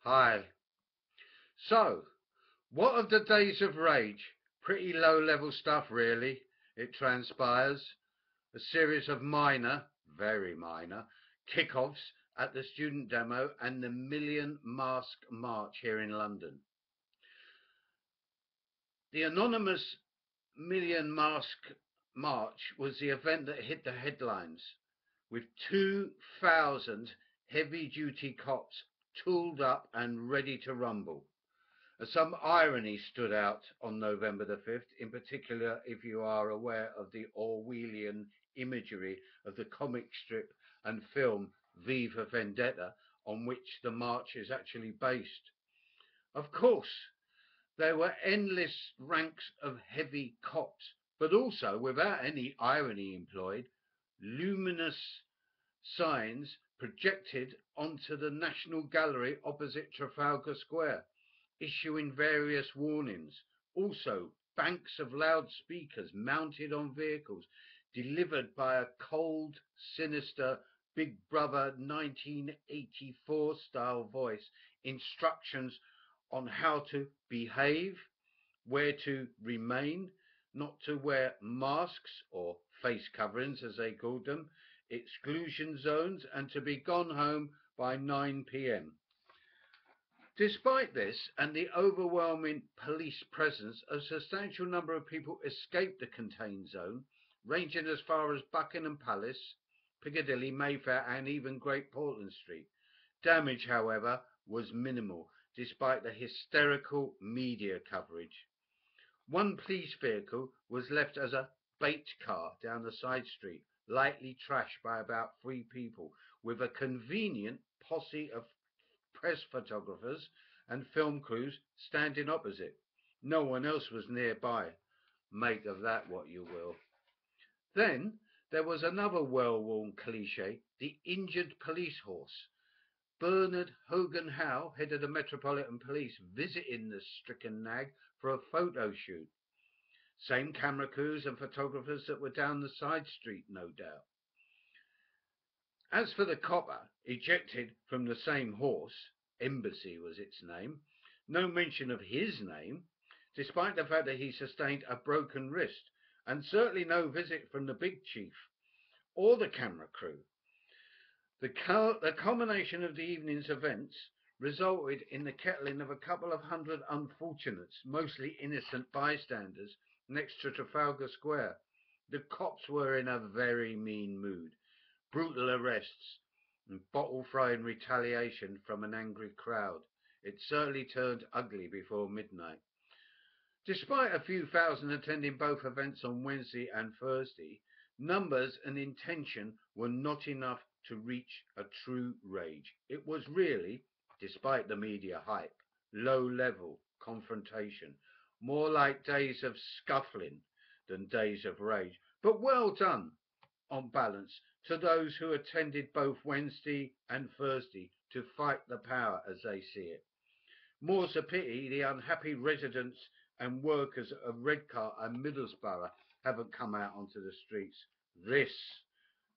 Hi. So, what of the days of rage? Pretty low level stuff, really, it transpires. A series of minor, very minor, kickoffs at the student demo and the Million Mask March here in London. The anonymous Million Mask March was the event that hit the headlines, with 2,000 heavy duty cops tooled up and ready to rumble. Some irony stood out on November the 5th, in particular if you are aware of the Orwellian imagery of the comic strip and film V for Vendetta, on which the march is actually based. Of course, there were endless ranks of heavy cops, but also, without any irony employed, luminous signs projected onto the National Gallery opposite Trafalgar Square, issuing various warnings. Also, banks of loudspeakers mounted on vehicles delivered by a cold, sinister Big Brother 1984 style voice instructions on how to behave, where to remain, not to wear masks or face coverings as they called them, exclusion zones, and to be gone home by 9 p.m. Despite this and the overwhelming police presence, a substantial number of people escaped the contained zone, ranging as far as Buckingham Palace, Piccadilly, Mayfair, and even Great Portland Street. Damage, however, was minimal, despite the hysterical media coverage. One police vehicle was left as a bait car down the side street, lightly trashed by about 3 people, with a convenient posse of press photographers and film crews standing opposite. No one else was nearby. Make of that what you will. Then there was another well-worn cliche, the injured police horse. Bernard Hogan-Howe, head of the Metropolitan Police, visiting the stricken nag for a photo shoot. Same camera crews and photographers that were down the side street, no doubt. As for the copper, ejected from the same horse, Embassy was its name, no mention of his name, despite the fact that he sustained a broken wrist, and certainly no visit from the big chief or the camera crew. The culmination of the evening's events resulted in the kettling of a couple of hundred unfortunates, mostly innocent bystanders, next to Trafalgar Square. The cops were in a very mean mood. Brutal arrests and bottle throwing retaliation from an angry crowd. It certainly turned ugly before midnight. Despite a few thousand attending both events on Wednesday and Thursday, numbers and intention were not enough to reach a true rage. It was really, despite the media hype, low-level confrontation, more like days of scuffling than days of rage. But well done, on balance, to those who attended both Wednesday and Thursday to fight the power as they see it. More's the pity the unhappy residents and workers of Redcar and Middlesbrough haven't come out onto the streets. This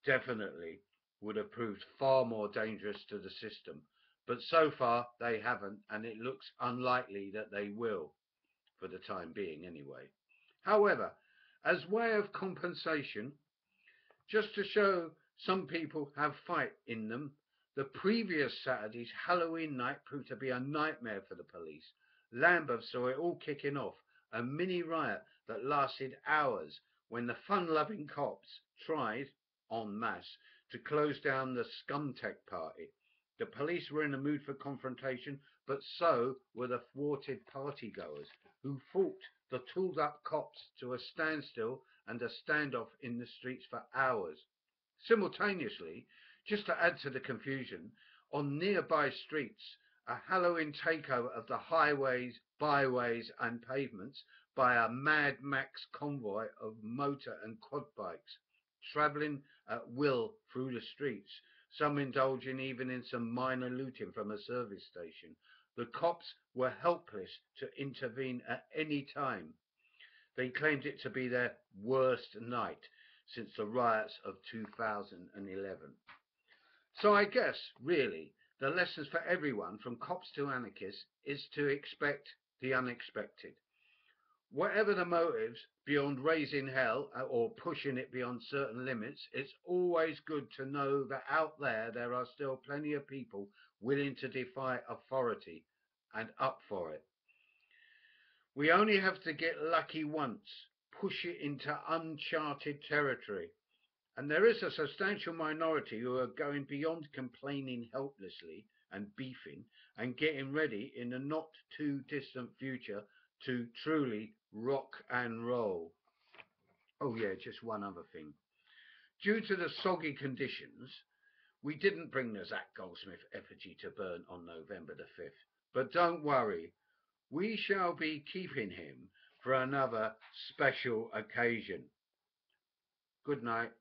definitely would have proved far more dangerous to the system, but so far they haven't, and it looks unlikely that they will, for the time being anyway. However, as way of compensation, just to show some people have fight in them, the previous Saturday's Halloween night proved to be a nightmare for the police. Lambeth saw it all kicking off, a mini riot that lasted hours when the fun-loving cops tried, en masse, to close down the Scumtech party. The police were in a mood for confrontation, but so were the thwarted partygoers, who fought the tooled-up cops to a standstill and a standoff in the streets for hours. Simultaneously, just to add to the confusion, on nearby streets, a Halloween takeover of the highways, byways and pavements by a Mad Max convoy of motor and quad bikes, travelling at will through the streets, some indulging even in some minor looting from a service station. The cops were helpless to intervene at any time. They claimed it to be their worst night since the riots of 2011. So I guess, really, The lessons for everyone, from cops to anarchists, is to expect the unexpected. Whatever the motives beyond raising hell or pushing it beyond certain limits, it's always good to know that out there are still plenty of people willing to defy authority and up for it. We only have to get lucky once, push it into uncharted territory. And there is a substantial minority who are going beyond complaining helplessly and beefing and getting ready in the not too distant future to truly rock and roll. Oh yeah, just one other thing. Due to the soggy conditions, we didn't bring the Zach Goldsmith effigy to burn on November the 5th. But don't worry, we shall be keeping him for another special occasion. Good night.